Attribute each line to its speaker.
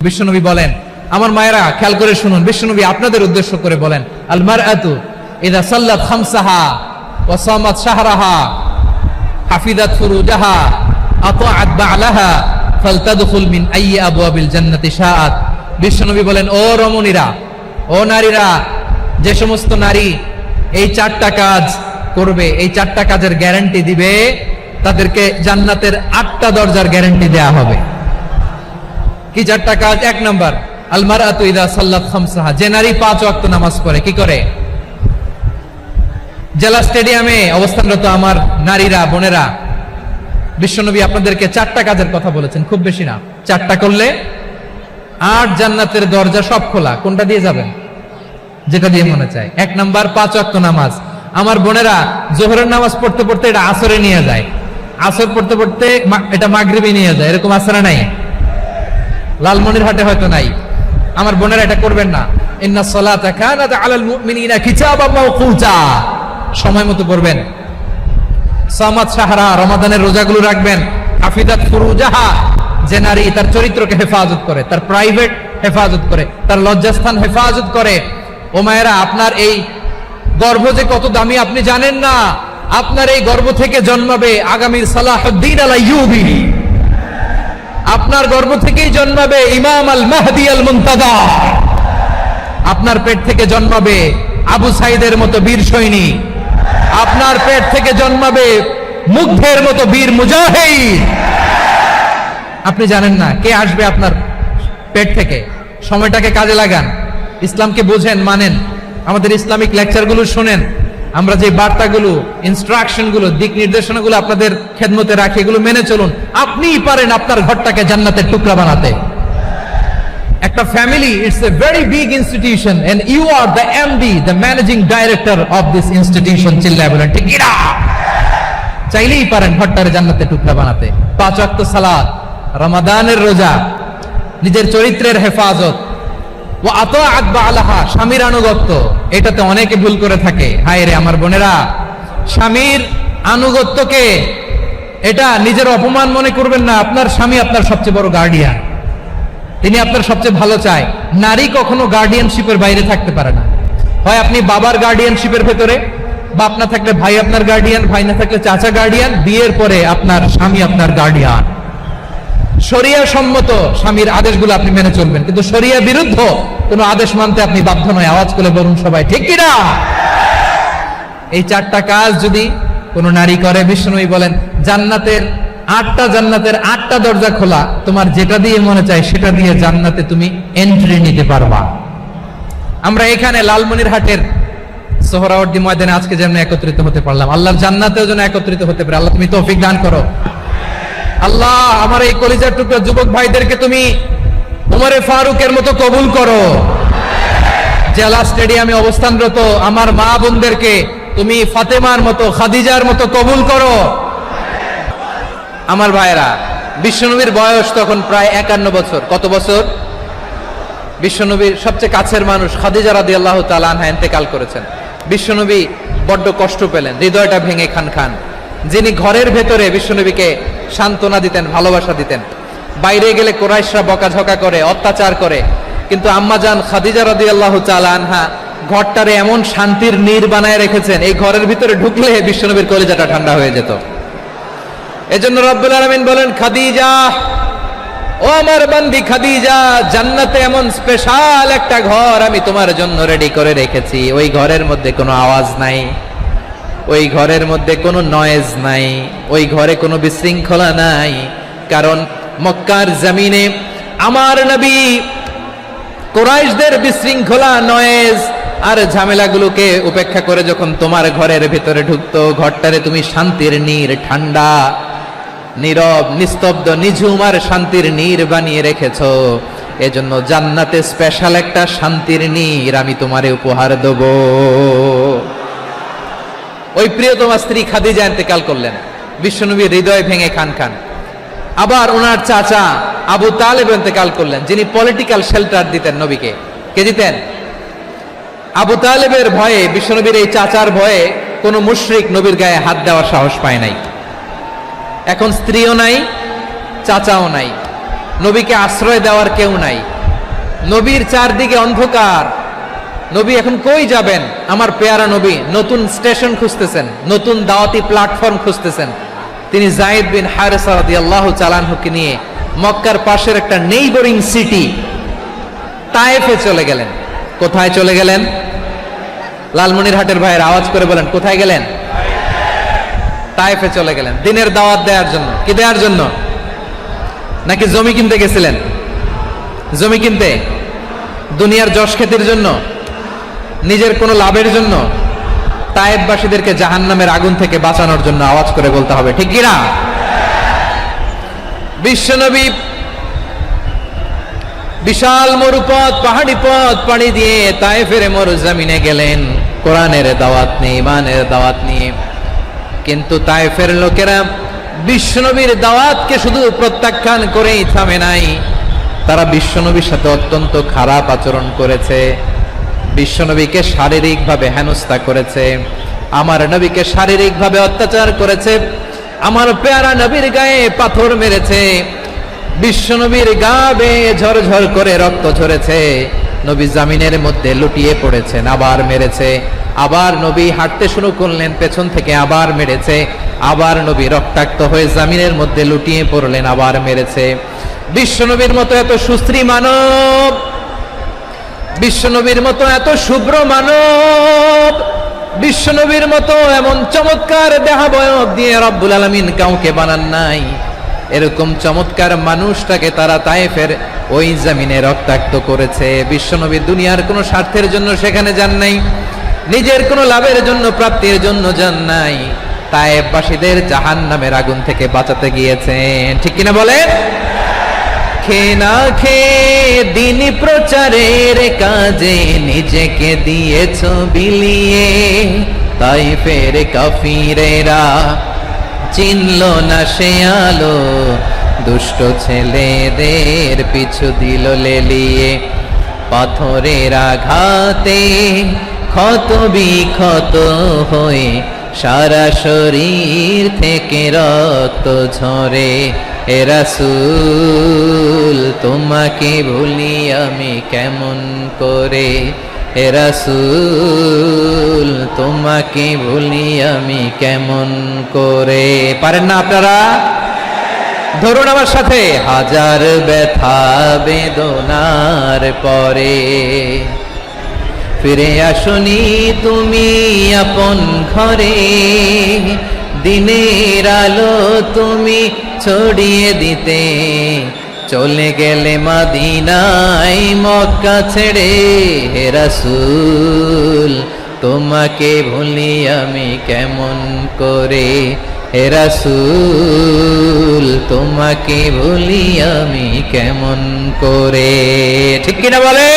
Speaker 1: বিশ্বনবী বলেন, আমার মায়েরা খেয়াল করে শুনুন, বিশ্বনবী আপনাদের উদ্দেশ্য করে বলেন, আল মারআতু ইযা সাল্লাত খামসাহা ওয়া সামাত শাহরাহা হাফিজাত ফুরুজাহা আতাআত বা'লাহা ফালতাদখুল মিন আইয়ি আবওয়াবিল জান্নাতি শাআত। বিশ্বনবী বলেন, ও রমণীরা, ও নারীরা, যে সমস্ত নারী এই চারটা কাজ করবে, এই চারটা কাজের গ্যারান্টি দিবে, তাদেরকে জান্নাতের 8টা দরজার গ্যারান্টি দেয়া হবে। কি চারটা কাজ? এক নাম্বার, আল মারআতু ইযা সাল্লাত খামসাহা, যে নারী 5 ওয়াক্ত নামাজ পড়ে। কি করে? জেলা স্টেডিয়ামে অবস্থানরত আমার নারীরা, বোনেরা, বিশ্বনবী আপনাদেরকে 4টা কাজের কথা বলেছেন, খুব বেশি না। 4টা করলে 8 জান্নাতের দরজা সব খোলা। কোনটা দিয়ে যাবেন? যেটা দিয়ে মনে চায়। এক নাম্বার 5 ওয়াক্ত নামাজ। আমার বোনেরা জোহরের নামাজ পড়তে পড়তে এটা আসরে নিয়ে যায়, আসর পড়তে পড়তে এটা মাগরিবে নিয়ে যায়। এরকম আসরে নাই? লালমনিরহাটে হয়তো নাই। আমার বোনেরা এটা করবেন না। ইন্নাস সালাতা কানাত আলাল মুমিনিনা কিতাবাম মাওকুতা, সময় মতো পড়বেন। সামাত শাহরা, রমাদানের রোজাগুলো রাখবেন। হাফিজাত ফুরুজাহা, যে নারী তার চরিত্রকে হেফাজত করে, তার প্রাইভেট হেফাজত করে, তার লজ্জাস্থান হেফাজত করে। ও মায়েরা, আপনার এই গর্ভ যে কত দামি আপনি জানেন না। আপনার এই গর্ভ থেকে জন্মাবে আগামীর সালাহুদ্দিন আল আইয়ুবী। আপনার গর্ভ থেকেই জন্মাবে ইমাম আল মাহদি আল মুনতাদা। আপনার পেট থেকে জন্মাবে আবু সাইদের মতো বীর সৈনিক। আপনার পেট থেকে জন্মাবে মুগ্ধের মতো বীর মুজাহিদ। আপনি জানেন না কে আসবে আপনার পেট থেকে। সময়টাকে কাজে লাগান, ইসলামকে বোঝেন, মানেন, আমাদের ইসলামিক লেকচারগুলো শোনেন। আমরা যে বার্তাগুলো, ইনস্ট্রাকশনগুলো, দিক নির্দেশনাগুলো আপনাদের খেদমতে রাখি, এগুলো মেনে চলুন। আপনিই পারেন আপনার ঘরটাকে জান্নাতের টুকরা বানাতে। একটা family, it's a very big institution and you are the MD, the managing director of this institution. চিল্লায় বলেন ঠিক কিনা? চাইলেই পারেন ঘরটারে জান্নাতের টুকরা বানাতে। 5 ওয়াক্ত সালাত, রমাদানের রোজা, নিজের চরিত্রের হেফাজত, ও আতাআত বা'লাহা, স্বামীর আনুগত্য। এটাতে অনেকে ভুল করে থাকে। হায় রে আমার বোনেরা, স্বামীর আনুগত্যকে এটা নিজের অপমান মনে করবেন না। আপনার স্বামী আপনার সবচেয়ে বড় গার্ডিয়ান, তিনি আপনার সবচেয়ে ভালো চায়। নারী কখনো গার্ডিয়ানশিপের বাইরে থাকতে পারে না। হয় আপনি বাবার গার্ডিয়ানশিপের ভেতরে, বাপ না থাকলে ভাই আপনার গার্ডিয়ান, ভাই না থাকলে চাচা গার্ডিয়ান, বিয়ের পরে আপনার স্বামী আপনার গার্ডিয়ান। শরিয়া সম্মত স্বামীর আদেশগুলো আপনি মেনে চলবেন, কিন্তু শরিয়া বিরুদ্ধ কোন আদেশ মানতে আপনি বাধ্য নয়। আওয়াজ করে বলুন সবাই ঠিক কিনা? এই 4টা কাজ যদি কোন নারী করে, বিশ্বনবী বলেন জান্নাতের 8টা দরজা খোলা। তোমার যেটা দিয়ে মনে চায় সেটা দিয়ে জান্নাতে তুমি এন্ট্রি নিতে পারবা। আমরা এখানে লালমনিরহাটের সোহরাওয়ার্দী ময়দানে আজকে যেমন একত্রিত হতে পারলাম, আল্লাহর জান্নাতেও যেন একত্রিত হতে পারে। আল্লাহ তুমি তৌফিক দান করো। আল্লাহ আমার এই কলিজার টুকরা যুবক ভাইদেরকে তুমি উমরে ফারুকের মতো কবুল করো। জেলা স্টেডিয়ামে অবস্থানরত আমার মা বোনদেরকে তুমি ফাতেমার মতো, খাদিজার মতো কবুল করো। আমার ভাইরা, বিশ্বনবীর বয়স তখন প্রায় 51 বছর। কত বছর? বিশ্বনবীর সবচেয়ে কাছের মানুষ খাদিজা রাদিয়াল্লাহু তাআলা আনহা ইন্তেকাল করেছেন। বিশ্বনবী বড্ড কষ্ট পেলেন, হৃদয়টা ভেঙে খান খান। যিনি ঘরের ভেতরে বিশ্বনবীকে সান্ত্বনা দিতেন, ভালোবাসা দিতেন, বাইরে গেলে কুরাইশরা বকাঝকা করে, অত্যাচার করে, কিন্তু আম্মাজান খাদিজা রাদিয়াল্লাহু তাআলা আনহা ঘরটারে এমন শান্তির নীড় বানায় রেখেছেন, এই ঘরের ভিতরে ঢুকলে বিশ্বনবীর কলিজাটা ঠান্ডা হয়ে যেত। এজন্য রব্বুল আলামিন বলেন, খাদিজা, ও আমার বান্দি খাদিজা, জান্নাতে এমন স্পেশাল একটা ঘর আমি তোমার জন্য রেডি করে রেখেছি। ওই ঘরের মধ্যে কোনো আওয়াজ নাই, ওই ঘরের মধ্যে কোনো নয়েজ নাই, ওই ঘরে কোনো বিশৃঙ্খলা নাই। কারণ মক্কার জমিনে আমার নবী কুরাইশদের বিশৃঙ্খলা, নয়েজ আর ঝামেলাগুলোকে উপেক্ষা করে যখন তোমার ঘরের ভেতরে ঢুকতো, ঘরটারে তুমি শান্তির নীড়, ঠান্ডা, নীরব, নিস্তব্ধ, নিঝুম আর শান্তির নীড় বানিয়ে রেখেছো। এজন্য জান্নাতে স্পেশাল একটা শান্তির নীড় আমি তোমারে উপহার দেব। ওই প্রিয়তমা স্ত্রী খাদিজা ইন্তেকাল করলেন, বিশ্বনবীর হৃদয় ভেঙে খান খান। আবার ওনার চাচা আবু তালেব ইন্তেকাল করলেন, যিনি পলিটিক্যাল শেল্টার দিতেন নবীকে। কে দিতেন? আবু তালেবের ভয়ে, বিশ্বনবীর এই চাচার ভয়ে কোনো মুশরিক নবীর গায়ে হাত দেওয়ার সাহস পায় নাই। এখন স্ত্রীও নাই, চাচাও নাই, নবীকে আশ্রয় দেওয়ার কেউ নাই। নবীর চারদিকে অন্ধকার, নবী এখন কই যাবেন? আমার পেয়ারা নবী নতুন স্টেশন খুঁজতেছেন, নতুন দাওয়াতি প্ল্যাটফর্ম খুঁজতেছেন। তিনি যায়েদ বিন হারেসা রাদিয়াল্লাহু তাআলা আনহুকে নিয়ে মক্কার পাশের একটা নেইবরিং সিটি তায়েফে চলে গেলেন। কোথায় চলে গেলেন? লালমনিরহাটের ভাইয়ের আওয়াজ করে বলেন, কোথায় গেলেন? তায়েফে চলে গেলেন দিনের দাওয়াত দেওয়ার জন্য। কি দেওয়ার জন্য? নাকি জমি কিনতে গেছিলেন? জমি কিনতে, দুনিয়ার যশ খ্যাতির জন্য, নিজের কোনো লাভের জন্য? তায়েফবাসীদেরকে জাহান্নামের আগুন থেকে বাঁচানোর জন্য। আওয়াজ করে বলতে হবে, ঠিক কি না? বিশ্বনবী বিশাল মরুপথ, পাহাড়ি পথ পাড়ি দিয়ে তায়েফের মরুজমিনে গেলেন কোরআনের দাওয়াত নিয়ে, ইমানের দাওয়াত নিয়ে। কিন্তু তায়েফের লোকেরা বিশ্বনবীর দাওয়াতকে শুধু প্রত্যাখ্যান করেই থামে নাই, তারা বিশ্বনবীর সাথে অত্যন্ত খারাপ আচরণ করেছে। বিশ্বনবীকে শারীরিকভাবে হেনস্থা করেছে, আমার নবীকে শারীরিকভাবে অত্যাচার করেছে, আমার পেয়ারা নবীর গায়ে পাথর মেরেছে, বিশ্বনবীর গা বেয়ে ঝরঝর করে রক্ত ঝরেছে, নবী জামিনের মধ্যে লুটিয়ে পড়েছেন, আবার মেরেছে, আবার নবী হাঁটতে শুরু করলেন, পেছন থেকে আবার মেরেছে, আবার নবী রক্তাক্ত হয়ে জামিনের মধ্যে লুটিয়ে পড়লেন, আবার মেরেছে। বিশ্বনবীর মতো এত সুশ্রী মানব, বিশ্বনবীর মতো এত শুভ্র মানব, বিশ্বনবীর মতো এমন চমৎকার দেহাবয়ব দিয়ে রব্বুল আলামিন কাউকে বানান নাই। এরকম চমৎকার মানুষটাকে তারা তায়েফের ওই জমিনে রক্তাক্ত করেছে। বিশ্বনবী দুনিয়ার কোনো স্বার্থের জন্য সেখানে যান নাই, নিজের কোনো লাভের জন্য, প্রাপ্তির জন্য যান নাই, তায়েফবাসীদের জাহান্নামের আগুন থেকে বাঁচাতে গিয়েছেন। ঠিক কিনা বলেন? খেয়ে না খেয়ে দিন প্রচারের কাজে নিজেকে দিয়েছ বিলিয়ে, তায়েফের কাফিরেরা চিনল না সে আলো, দুষ্ট ছেলেদের পিছু দিল লেলিয়ে, পাথরের আঘাতে ক্ষত বিক্ষত হয়ে সারা শরীর থেকে রক্ত ঝরে। হে রাসূল তোমাকে ভুলি আমি কেমন করে, হে রাসূল তোমাকে ভুলি আমি কেমন করে। পারেন না আপনারা? ধরুন আমার সাথে, হাজার ব্যথা বেদনার পরে ফিরে আসনি তুমি আপন ঘরে, দিনের আলো তুমি ছড়িয়ে দিতে, চলে গেলে মদিনায় মক্কা ছেড়ে। হে রাসূল তোমাকে ভুলি আমি কেমন করে, হে রাসূল তোমাকে ভুলি আমি কেমন করে। ঠিক কিনা বলে?